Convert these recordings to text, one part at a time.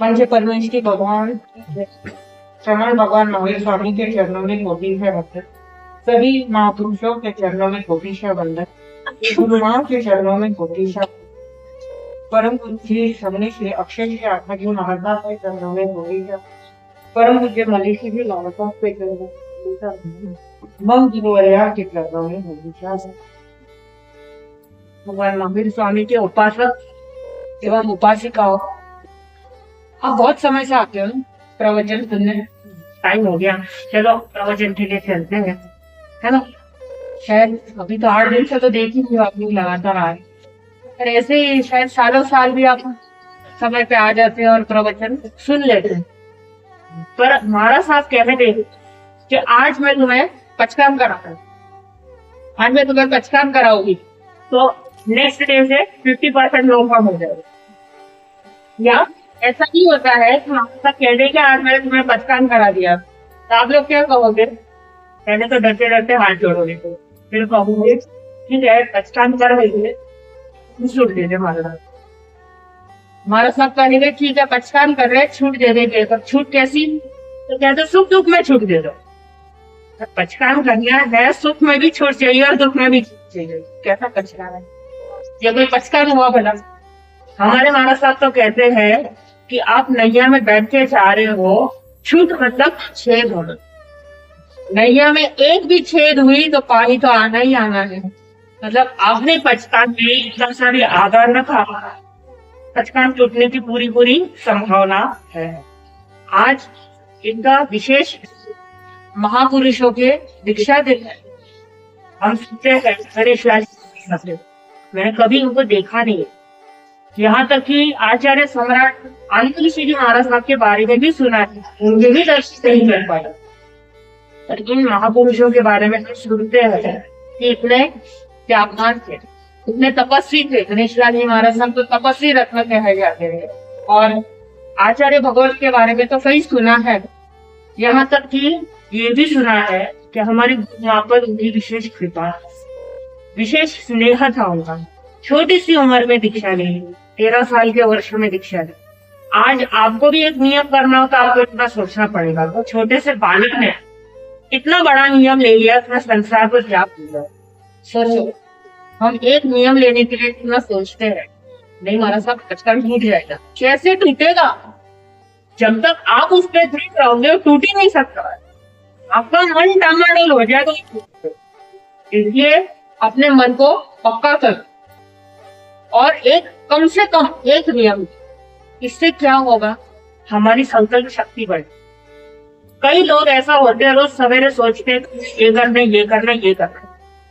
पंच परमेश्वरी भगवान श्रवण भगवान महावीर स्वामी के चरणों में कोटि है वंदन। सभी महापुरुषों के चरणों में कोटि है वंदन। गुरु माँ के चरणों में कोटि है। परम गुरु श्री शमनी श्री अक्षय श्री आत्मा जी महाराज के चरणों में कोटि है। परम पूज्य मनीषी जी लालसा के चरणों में मम गुरुवर्या के चरणों में कोटि है। भगवान महावीर स्वामी के उपासक एवं उपासिकाओं, आप बहुत समय से आते हो ना प्रवचन सुनने, टाइम हो गया, चलो प्रवचन के लिए चलते हैं, है ना। शायद अभी तो 8 दिन से तो देख ही नहीं आपने लगातार आए, पर ऐसे ही शायद सालों साल भी आप समय पे आ जाते हैं और प्रवचन सुन लेते हैं। पर महाराज साहब कह रहे थे कि आज मैं तुम्हें पचकाम कराऊंगा, आज मैं तुम्हें पचकाम कराऊंगी तो नेक्स्ट डे से 50% लोग कम हो जाएगा। या ऐसा नहीं होता है कि आपका कहने के आज मैंने तुम्हें पचकान करा दिया तो आप लोग क्या कहोगे? पहले तो डरते डरते हाथ जोड़ोगे, तो फिर कहोगे ठीक है पचकान कर रही है, छूट दे दे हमारा सब कहेंगे ठीक है पचकान कर रहे छूट दे देंगे। पर छूट कैसी? तो कहते सुख दुख में छूट दे दो। तो पचकान करना है, सुख में भी छूट चाहिए और दुख में भी छूट चाहिए। कैसा पचकान है ये? कोई पचकान हुआ भला? हमारे महाराज साहब तो कहते हैं कि आप नैया में बैठ के जा रहे हो, छूट मतलब छेद होना। नैया में एक भी छेद हुई तो पानी तो आना ही आना है। मतलब आपने पचकान में इतना सारी आधार रखा, पचकान टूटने की पूरी पूरी संभावना है। आज इनका विशेष महापुरुषों के दीक्षा दिन है। हम सुनते हैं हरीश लाल, मैंने कभी उनको देखा नहीं। यहाँ तक कि आचार्य सम्राट आनंद ऋषि जी महाराज साहब के बारे में भी सुना है, उनके भी दर्शन नहीं कर पाया। पर इन महापुरुषों के बारे में हम सुनते हैं कि इतने त्यागवान थे, इतने तपस्वी थे। गणेश लाल जी महाराज साहब तो तपस्वी रत्न कहे जाते हैं। और आचार्य भगवत के बारे में तो कई सुना है, यहाँ तक कि ये भी सुना है कि हमारी यहाँ पर उनकी विशेष कृपा, विशेष स्नेह था उनका। छोटी सी उम्र में दीक्षा ली, 13 साल के वर्ष में दीक्षा ली। आज आपको भी एक नियम करना हो तो आपको इतना सोचना पड़ेगा। तो छोटे से बालक ने इतना बड़ा नियम ले लिया, इतना संसार को त्याग दिया। सोचो, हम एक नियम लेने के लिए इतना सोचते हैं, नहीं हमारा सब पचकान टूट जाएगा। कैसे टूटेगा? जब तक आप उस पर दृढ़ रहोगे टूट ही नहीं सकता। आपका मन डामाडोल हो जाएगा। इसलिए अपने मन को पक्का कर और एक कम से कम एक नियम, इससे क्या होगा? हमारी संकल्प शक्ति बढ़े। कई लोग ऐसा होते हैं, रोज सवेरे सोचते हैं ये करना ये करना ये करना,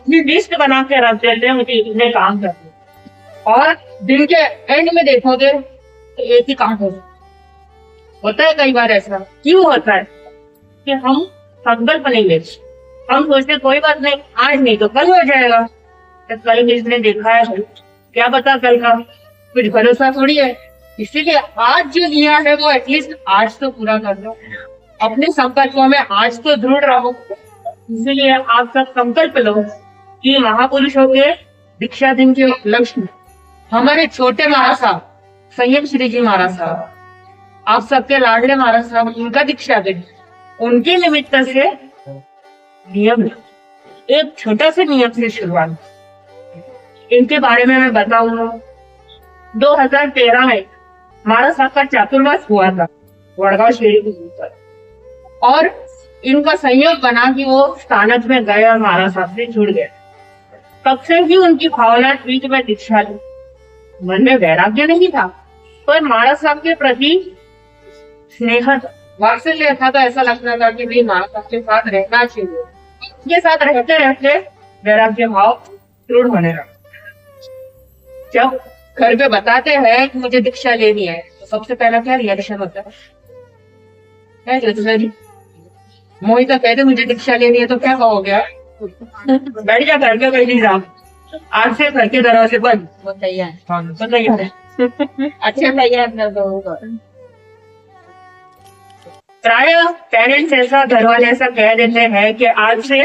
अपनी लिस्ट बना के रख देते हैं मुझे इतने काम करने, और दिन के एंड में देखोगे तो एक ही काम होता है। कई बार ऐसा क्यों होता है कि हम संकल्प नहीं लेते, हम सोचते कोई बात नहीं, आज नहीं तो कल हो जाएगा। तो कल किसने देखा है? क्या पता कल का, कुछ भरोसा थोड़ी है। इसीलिए आज जो लिया है वो एटलीस्ट आज तो पूरा कर दो। अपने संकल्पों में आज तो दृढ़ रहो। इसीलिए आप सब संकल्प लो कि महापुरुषों के दीक्षा दिन के उपलक्ष्य में हमारे छोटे महाराज साहब संयम श्री जी महाराज साहब, आप सबके लाडले महाराज साहब, उनका दीक्षा दिन, उनके निमित्त से नियम, एक छोटा सा नियम से शुरुआत। इनके बारे में मैं बताऊंगा। 2013 में महाराज साहब का चातुर्मास हुआ था वड़गांव शेरी के ऊपर, और इनका संयोग बना कि वो स्थानक में गए और महाराज साहब से जुड़ गए। तब से ही उनकी भावना थी कि मैं दीक्षा लूं। मन में वैराग्य नहीं था, पर महाराज साहब के प्रति स्नेह वात्सल्य था। तो ऐसा लगता था कि नहीं, महाराज साहब के साथ रहना चाहिए। उनके साथ रहते रहते वैराग्य भाव दृढ़ होने लगा। जब घर पे बताते हैं कि मुझे दीक्षा लेनी है तो सबसे पहला क्या रिएक्शन होता है? मोहित तो कहते मुझे दीक्षा लेनी है तो क्या कहोगे? बैठ जा घर पे, कहीं जा, आज से घर के दरवाजे बंद। बताइए अच्छा तैयार प्राय पेरेंट्स ऐसा, घर वाले ऐसा कह देते हैं कि आज से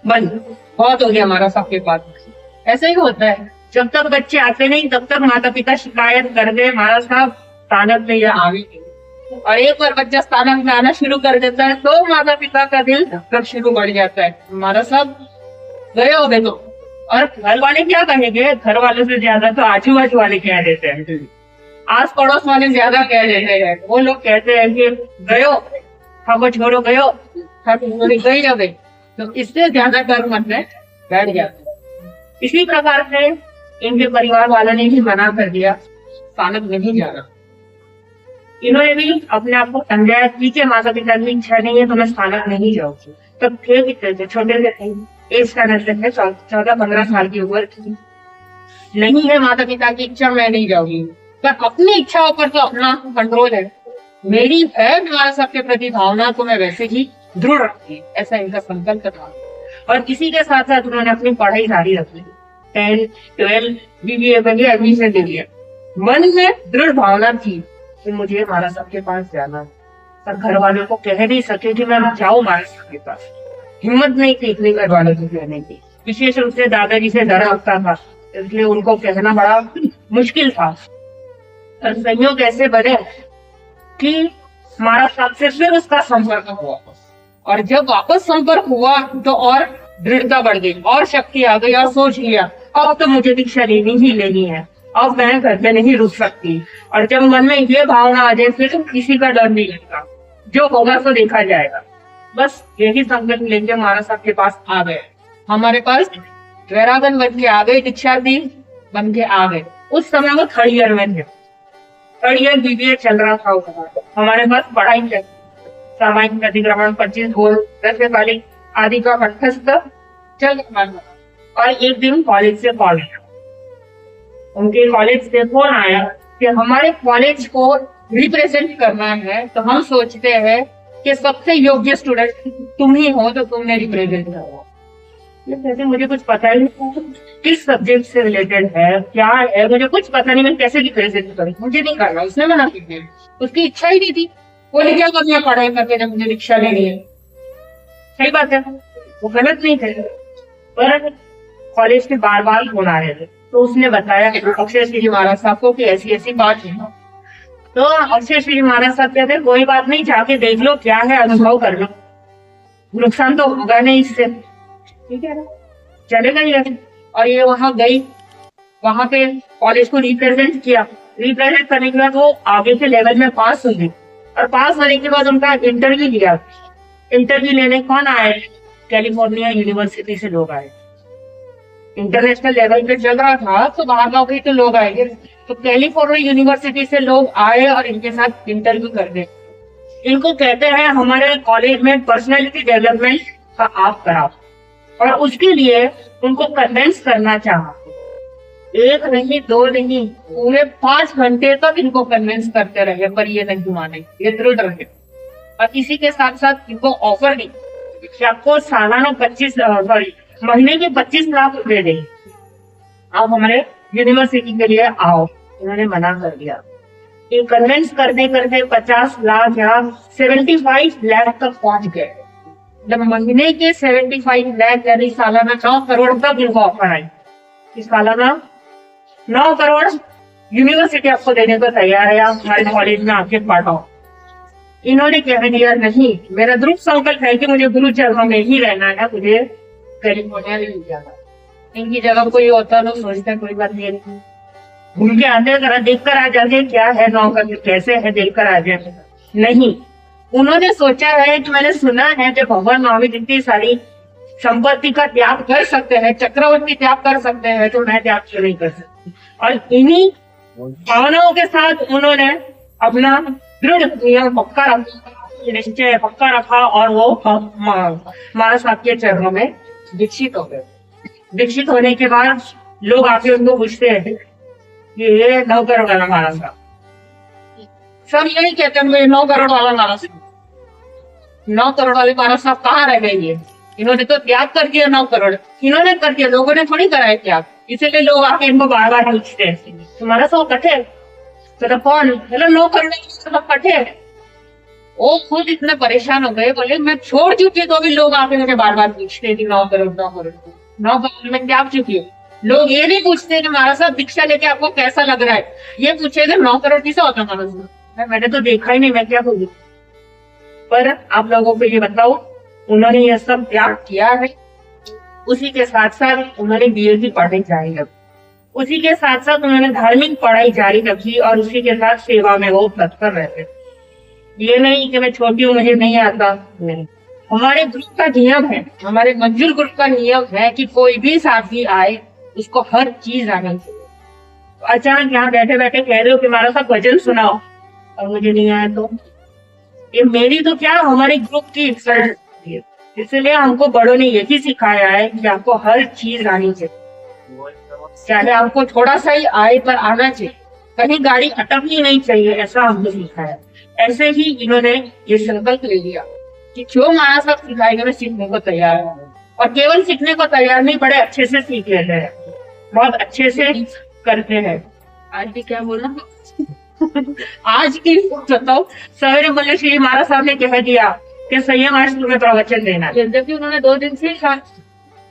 बंद, बहुत हो गया हमारा सबके पास। ऐसा ही होता है, जब तक बच्चे आते नहीं तब तक माता पिता शिकायत कर दे, महाराज साहब स्थानक में या आगे नहीं। और एक बार बच्चा स्थानक में आना शुरू कर देता है तो माता पिता का दिल धड़कन शुरू बढ़ जाता है, हमारा सब गए हो देखो। और घर वाले क्या कहेंगे, घर वालों से ज्यादा तो आजू बाजू वाले कह देते हैं, आस पड़ोस वाले ज्यादा कह देते हैं। वो लोग कहते हैं कि गयो हमको छोड़ो, गयो हम गई जा गई, तो इससे ज्यादा डर मन में बैठ जाता है। इसी प्रकार से इनके परिवार वालों ने भी मना कर दिया, स्थानक नहीं जाना। इन्होंने भी अपने आप को समझाया, ठीक है माता पिता की इच्छा नहीं है तो मैं स्थानक नहीं जाऊंगी। तब थे कितने थे, छोटे से थे, एज का नजर है 14-15 साल की उम्र थी। नहीं है माता पिता की इच्छा, मैं नहीं जाऊंगी, पर अपनी इच्छाओं पर तो अपना कंट्रोल है। मेरी है तुम्हारा सबके प्रति भावना को मैं वैसे ही दृढ़ रखती, ऐसा इनका संकल्प था। और इसी के साथ साथ उन्होंने अपनी पढ़ाई जारी रखी, 10, 12 BBA में भी एडमिशन ले लिया। मन में दृढ़ भावना थी कि मुझे महाराज साहब के पास जाना है, पर घर वालों को कह नहीं सके कि मैं जाऊं महाराज साहब के पास। हिम्मत नहीं थी इतनी घर वालों को कहने की, विशेष रूप से दादाजी से डर लगता था, इसलिए उनको कहना बड़ा मुश्किल था। और संयोग ऐसे बने कि महाराज साहब से फिर उसका संपर्क हुआ, और जब वापस संपर्क हुआ तो और दृढ़ता बढ़ गई, और शक्ति आ गई, और सोच लिया अब तो मुझे दीक्षा लेनी ही लेनी है, अब मैं घर पे नहीं रुक सकती। और जब मन में ये भावना आ जाए फिर किसी का डर नहीं लगता, जो होगा तो देखा जाएगा। बस यही संकल्प लेके महाराज साहब के पास आ गए, हमारे पास वैरागन बन के आ गए, दीक्षा दी बन के आ गए। उस समय वो 3rd ईयर में थे, 3rd ईयर BBA चल रहा था, हमारे पास पढ़ाई चल, सामाजिक अतिक्रमण 25 गोल 10 आदि का कंठस्थ चल रहा। और एक दिन कॉलेज से कॉल आया, उनके कॉलेज से फोन आया कि हमारे कॉलेज को रिप्रेजेंट करना है, तो हम सोचते हैं कि सबसे योग्य स्टूडेंट तुम ही हो, तो तुमने रिप्रेजेंट करो। जैसे मुझे कुछ पता ही नहीं किस सब्जेक्ट से रिलेटेड है, क्या है, मुझे कुछ पता नहीं, मैं कैसे रिप्रेजेंट करूँ, मुझे नहीं करना। उसने मना कर दिया, उसकी इच्छा ही नहीं थी, वो क्या करना पढ़ाई करके जब मुझे दीक्षा लेनी है। सही बात है, वो गलत नहीं थे, पर कॉलेज के बार बार फोन आ रहे थे। तो उसने बताया अक्षय श्री महाराज साहब को कि ऐसी ऐसी बात है। तो अक्षय श्री महाराज साहब कहते कोई बात नहीं, जाके देख लो क्या है, अनुभव कर लो, नुकसान तो होगा नहीं इससे, ठीक है ना, चलेगा ही। और ये वहां गई, वहां पे कॉलेज को रिप्रेजेंट किया, रिप्रेजेंट करने के बाद वो आगे के लेवल में पास हो गई। और पास होने के बाद उनका इंटरव्यू लिया। इंटरव्यू लेने कौन आए, कैलिफोर्निया यूनिवर्सिटी से लोग आए। इंटरनेशनल लेवल पे चल रहा था तो बाहर गाँव के तो लोग आएंगे, तो कैलिफोर्निया यूनिवर्सिटी से लोग आए और इनके साथ इंटरव्यू कर दे। इनको कहते हैं हमारे कॉलेज में पर्सनैलिटी डेवलपमेंट का आप कराओ, और उसके लिए उनको कन्वेंस करना चाहा। 1 नहीं 2 नहीं, पूरे 5 घंटे तक इनको कन्वेंस करते रहे, पर ये नहीं माने, ये दृढ़ रहे। और इसी के साथ साथ इनको ऑफर दी कि आपको सालाना महीने के 25 लाख रुपए देंगे, आप हमारे यूनिवर्सिटी के लिए आओ। इन्होंने मना कर दिया। ये कन्वेंस करते करते 50 लाख या 75 लाख तक पहुंच गए। जब महीने के 75 लाख यानी सालाना 9 करोड़ तक इनको ऑफर आई, इस सालाना 9 करोड़ यूनिवर्सिटी आपको देने को तैयार है, आप हमारे कॉलेज में आके पढ़ाओ। इन्होंने कह दिया नहीं, मेरा दृढ़ संकल्प है कि मुझे गुरु चरणों में ही रहना है, मुझे कैलिफोर्निया नहीं जाना। इनकी जगह कोई होता तो सोचता कोई बात नहीं, घूम के आते जरा देख कर आ जाते क्या है नौकर कैसे है, देख कर आ जाए। नहीं, उन्होंने सोचा है कि मैंने सुना है कि भगवान महावीर जितनी सारी संपत्ति का त्याग कर सकते हैं, चक्रवर्ती त्याग कर सकते हैं, तो मैं त्याग क्यों नहीं कर सकती। और इन्हीं भावनाओं के साथ उन्होंने अपना दृढ़ नियम पक्का रखा, निश्चय पक्का रखा, और वो महाराज साहब के चरणों में दीक्षित हो गए। दीक्षित होने के बाद लोग आके उनको पूछते हैं कि ये 9 करोड़ वाला महाराज साहब, सब यही कहते हैं 9 करोड़ वाला महाराज साहब, 9 करोड़ वाले महाराज साहब कहाँ रह गए? ये इन्होंने तो त्याग कर दिया, 9 करोड़ इन्होंने कर दिया, लोगों ने थोड़ी करा है त्याग। इसीलिए लोग आके इनको बार बार पूछते हैं तुम्हारा सब कटे, तो कौन मतलब 9 करोड़ सब कटे। वो खुद इतने परेशान हो गए, बोले मैं छोड़ चुकी तो भी लोग आके मुझे बार बार पूछते थे 9 करोड़ 9 करोड़ 9 करोड़ में त्याग चुकी हूँ। लोग ये नहीं पूछते कि महाराज साहब दीक्षा लेके आपको कैसा लग रहा है, ये पूछे कि 9 करोड़ कैसा होता महाराज साहब, मैंने तो देखा ही नहीं, मैं क्या बोलूं। पर आप लोगों को ये बताओ, उन्होंने ये सब त्याग किया है, उसी के साथ साथ उन्होंने बीए की पढ़ाई जारी रखी, उसी के साथ साथ उन्होंने धार्मिक पढ़ाई जारी रखी, और उसी के साथ सेवा में वो तत्पर रहते। ये नहीं कि मैं छोटी हूँ मुझे नहीं आता, नहीं। हमारे ग्रुप का नियम है, हमारे मंजुल ग्रुप का नियम है कि कोई भी साथी आए उसको हर चीज आनी चाहिए। अचानक यहाँ बैठे बैठे कह रहे हो कि हमारा साथ भजन सुनाओ और मुझे नहीं आया, तो ये मेरी तो क्या हमारे ग्रुप की इंसल्ट है। इसलिए हमको बड़ों ने यही सिखाया है कि आपको हर चीज आनी चाहिए, चाहे आपको थोड़ा सा ही आए पर आना चाहिए, कहीं गाड़ी अटकनी नहीं चाहिए, ऐसा हमको सिखाया। ऐसे ही इन्होंने ये संकल्प ले लिया कि जो महाराज साहब सिखाएंगे मैं सीखने को तैयार हूँ, और केवल सीखने को तैयार नहीं, बड़े अच्छे से सीख लेते हैं, बहुत अच्छे से करते हैं। आज भी क्या बोला आज की बताओ, सवेरे बोले श्री महाराज साहब ने कह दिया कि संयम आज तुम्हें प्रवचन देना, जबकि उन्होंने 2 दिन से कहा।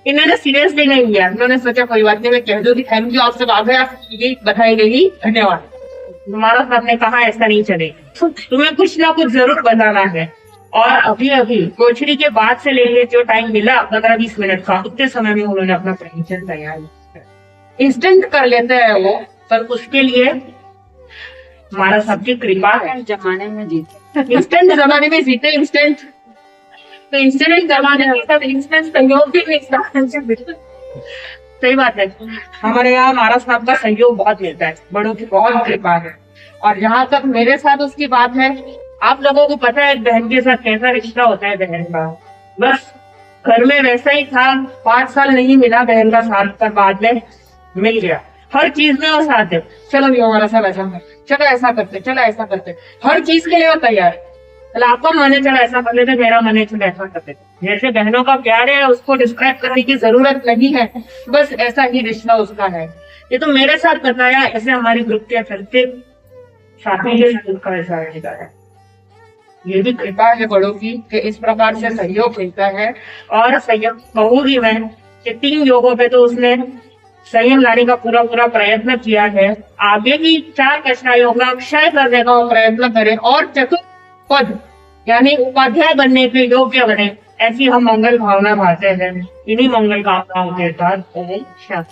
इन्होंने सीरियसली नहीं लिया, उन्होंने सोचा कोई बात नहीं, मैं कह दूंगी थैंक यू, आपसे बात है, आपकी बधाई गई, धन्यवाद। महाराज साहब ने कहा ऐसा नहीं चलेगा, तुम्हें कुछ ना कुछ जरूर बताना है। और अभी अभी कोचरी के बाद से लेके जो टाइम मिला 15-20 मिनट का, उतने समय में उन्होंने अपना प्रवचन तैयार किया। इंस्टेंट कर लेते हैं वो, पर उसके लिए हमारा सबकी कृपा है। जमाने में जीते, इंस्टेंट जमाने में जीते, इंस्टेंट तो इंस्टेंट जमाने में सब इंस्टेंट सहयोग भी नहीं। सही बात है, हमारे यहाँ महाराज साहब का सहयोग बहुत मिलता है, बड़ों की बहुत कृपा है। और जहाँ तक मेरे साथ उसकी बात है, आप लोगों को पता है बहन के साथ कैसा रिश्ता होता है बहन का, बस घर में वैसा ही था। 5 साल नहीं मिला बहन का साथ, पर बाद में मिल गया, हर चीज में वो साथ है। चलो भी हमारा सब ऐसा कर, चलो ऐसा करते, चलो ऐसा करते, हर चीज के लिए वो तैयार है। चलो आपका मन है चलो ऐसा कर लेते, मेरा मन है चलो ऐसा कर लेते। जैसे बहनों का प्यार है उसको डिस्क्राइब करने की जरूरत नहीं है, बस ऐसा ही रिश्ता उसका है। ये तो मेरे साथ बताया, ऐसे हमारे ग्रुप के चलते साथी के साथ उसका ऐसा रिश्ता है। ये भी कृपा है बड़ों की कि इस प्रकार से सहयोग मिलता है। और संयम कहूंगी मैं कि 3 योगों पे तो उसने संयम लाने का पूरा प्रयत्न किया है। आगे भी 4 कक्षाओं का क्षय करने का प्रयत्न करें और चतुर्थ पद यानी उपाध्याय बनने के योग्य बने, ऐसी हम मंगल भावना भाते हैं। इन्हीं मंगल कामनाओं के साथ